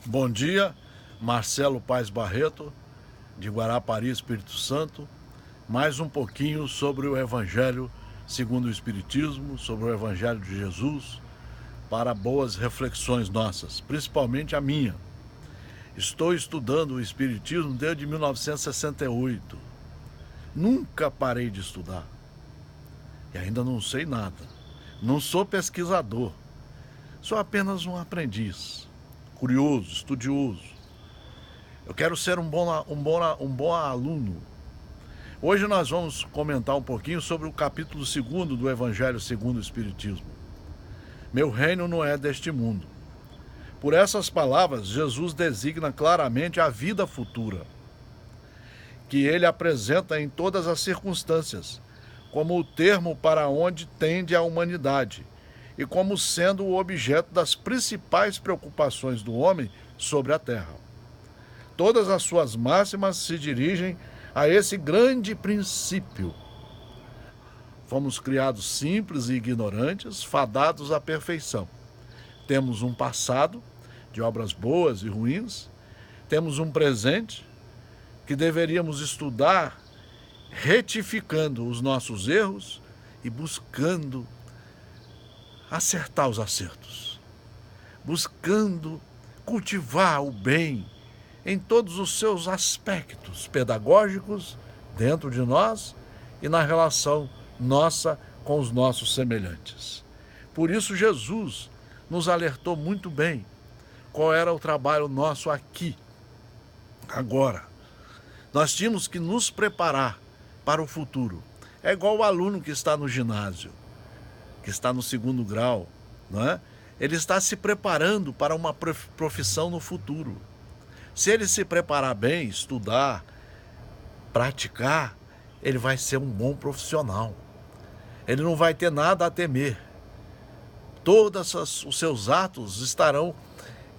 Bom dia, Marcelo Paes Barreto, de Guarapari, Espírito Santo. Mais um pouquinho sobre o Evangelho segundo o Espiritismo, sobre o Evangelho de Jesus, para boas reflexões nossas, principalmente a minha. Estou estudando o Espiritismo desde 1968. Nunca parei de estudar. E ainda não sei nada. Não sou pesquisador. Sou apenas um aprendiz, curioso, estudioso. Eu quero ser um bom aluno. Hoje nós vamos comentar um pouquinho sobre o capítulo 2 do Evangelho segundo o Espiritismo. Meu reino não é deste mundo. Por essas palavras, Jesus designa claramente a vida futura, que ele apresenta em todas as circunstâncias, como o termo para onde tende a humanidade e como sendo o objeto das principais preocupações do homem sobre a terra. Todas as suas máximas se dirigem a esse grande princípio. Fomos criados simples e ignorantes, fadados à perfeição. Temos um passado de obras boas e ruins, temos um presente que deveríamos estudar, retificando os nossos erros e buscando acertar os acertos, buscando cultivar o bem em todos os seus aspectos pedagógicos dentro de nós e na relação nossa com os nossos semelhantes. Por isso Jesus nos alertou muito bem qual era o trabalho nosso aqui, agora. Nós tínhamos que nos preparar para o futuro. É igual o aluno que está no ginásio, que está no 2º grau, não é? Ele está se preparando para uma profissão no futuro. Se ele se preparar bem, estudar, praticar, ele vai ser um bom profissional. Ele não vai ter nada a temer. Todos os seus atos estarão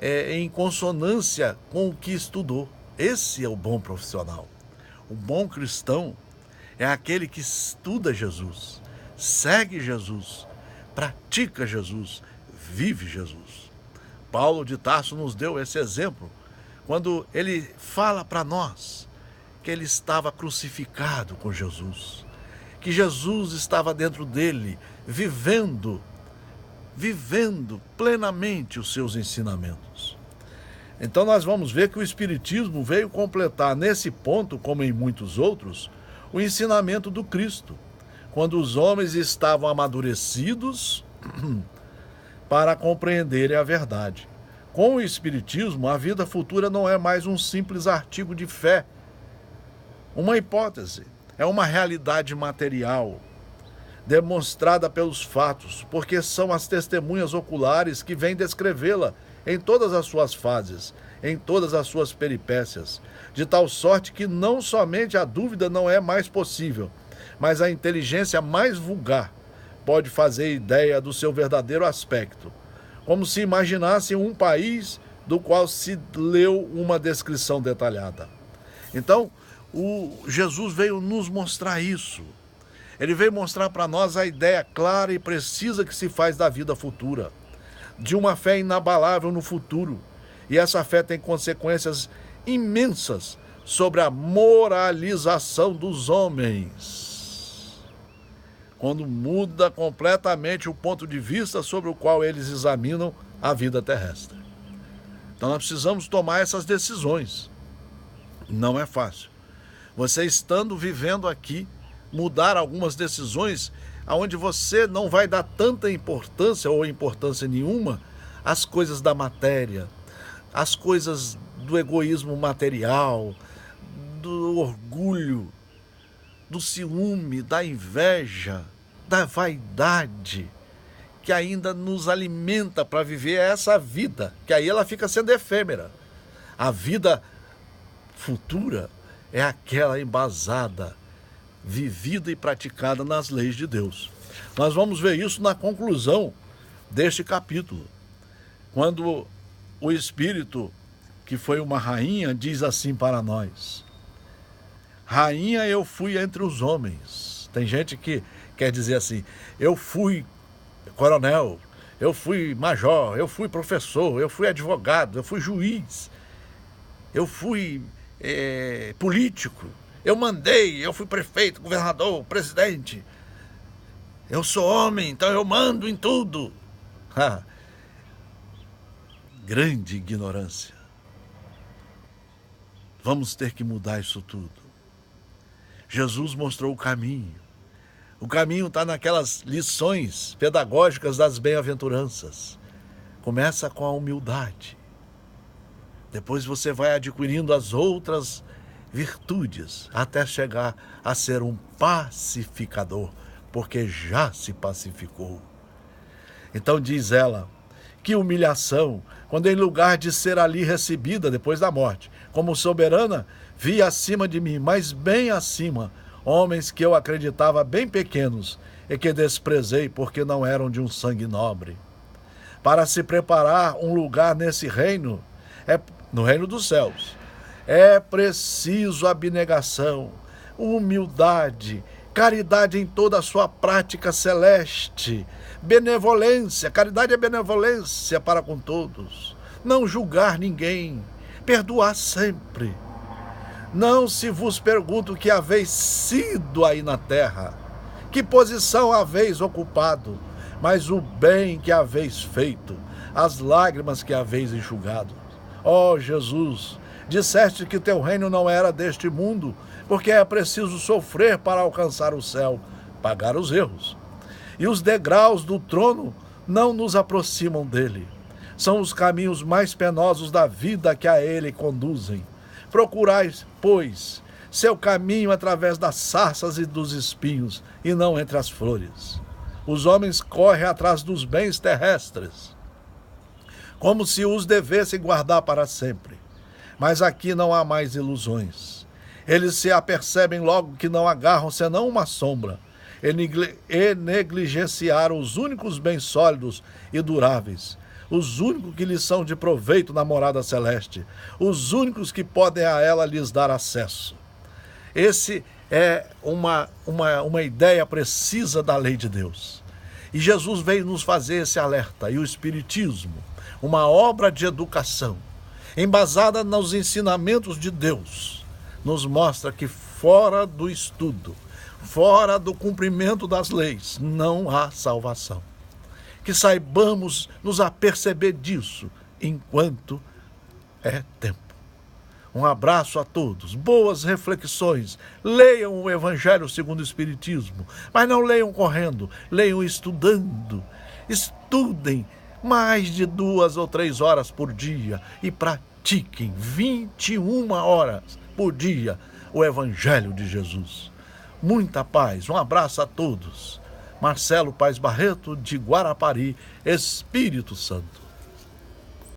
em consonância com o que estudou. Esse é o bom profissional. O bom cristão é aquele que estuda Jesus, segue Jesus, pratica Jesus, vive Jesus. Paulo de Tarso nos deu esse exemplo quando ele fala para nós que ele estava crucificado com Jesus, que Jesus estava dentro dele, vivendo plenamente os seus ensinamentos. Então nós vamos ver que o Espiritismo veio completar nesse ponto, como em muitos outros, o ensinamento do Cristo, quando os homens estavam amadurecidos para compreenderem a verdade. Com o Espiritismo, a vida futura não é mais um simples artigo de fé, uma hipótese, é uma realidade material, demonstrada pelos fatos, porque são as testemunhas oculares que vêm descrevê-la em todas as suas fases, em todas as suas peripécias, de tal sorte que não somente a dúvida não é mais possível, mas a inteligência mais vulgar pode fazer ideia do seu verdadeiro aspecto, como se imaginasse um país do qual se leu uma descrição detalhada. Então, Jesus veio nos mostrar isso. Ele veio mostrar para nós a ideia clara e precisa que se faz da vida futura, de uma fé inabalável no futuro. E essa fé tem consequências imensas sobre a moralização dos homens, quando muda completamente o ponto de vista sobre o qual eles examinam a vida terrestre. Então nós precisamos tomar essas decisões. Não é fácil. Você estando vivendo aqui, mudar algumas decisões onde você não vai dar tanta importância ou importância nenhuma às coisas da matéria, às coisas do egoísmo material, do orgulho, do ciúme, da inveja, da vaidade, que ainda nos alimenta para viver essa vida, que aí ela fica sendo efêmera. A vida futura é aquela embasada, vivida e praticada nas leis de Deus. Nós vamos ver isso na conclusão deste capítulo, quando o Espírito, que foi uma rainha, diz assim para nós: rainha eu fui entre os homens. Tem gente que quer dizer assim: eu fui coronel, eu fui major, eu fui professor, eu fui advogado, eu fui juiz, eu fui político, eu mandei, eu fui prefeito, governador, presidente. Eu sou homem, então eu mando em tudo. Grande ignorância. Vamos ter que mudar isso tudo. Jesus mostrou o caminho. O caminho está naquelas lições pedagógicas das bem-aventuranças. Começa com a humildade. Depois você vai adquirindo as outras virtudes, até chegar a ser um pacificador, porque já se pacificou. Então diz ela, que humilhação, quando em lugar de ser ali recebida depois da morte, como soberana, vi acima de mim, mas bem acima, homens que eu acreditava bem pequenos e que desprezei porque não eram de um sangue nobre. Para se preparar um lugar nesse reino, no reino dos céus, é preciso abnegação, humildade, caridade em toda a sua prática celeste, benevolência, caridade é benevolência para com todos, não julgar ninguém, perdoar sempre. Não se vos pergunto o que haveis sido aí na terra, que posição haveis ocupado, mas o bem que haveis feito, as lágrimas que haveis enxugado. Ó Jesus, disseste que teu reino não era deste mundo, porque é preciso sofrer para alcançar o céu, pagar os erros. E os degraus do trono não nos aproximam dele. São os caminhos mais penosos da vida que a ele conduzem. Procurais, pois, seu caminho através das sarças e dos espinhos, e não entre as flores. Os homens correm atrás dos bens terrestres, como se os devessem guardar para sempre. Mas aqui não há mais ilusões. Eles se apercebem logo que não agarram senão uma sombra, e negligenciaram os únicos bens sólidos e duráveis, os únicos que lhes são de proveito na morada celeste, os únicos que podem a ela lhes dar acesso. Esse é uma ideia precisa da lei de Deus. E Jesus veio nos fazer esse alerta, e o Espiritismo, uma obra de educação, embasada nos ensinamentos de Deus, nos mostra que fora do estudo, fora do cumprimento das leis, não há salvação. Que saibamos nos aperceber disso enquanto é tempo. Um abraço a todos, boas reflexões, leiam o Evangelho segundo o Espiritismo, mas não leiam correndo, leiam estudando, estudem mais de 2 ou 3 horas por dia e pratiquem 21 horas por dia o Evangelho de Jesus. Muita paz, um abraço a todos. Marcelo Paes Barreto, de Guarapari, Espírito Santo.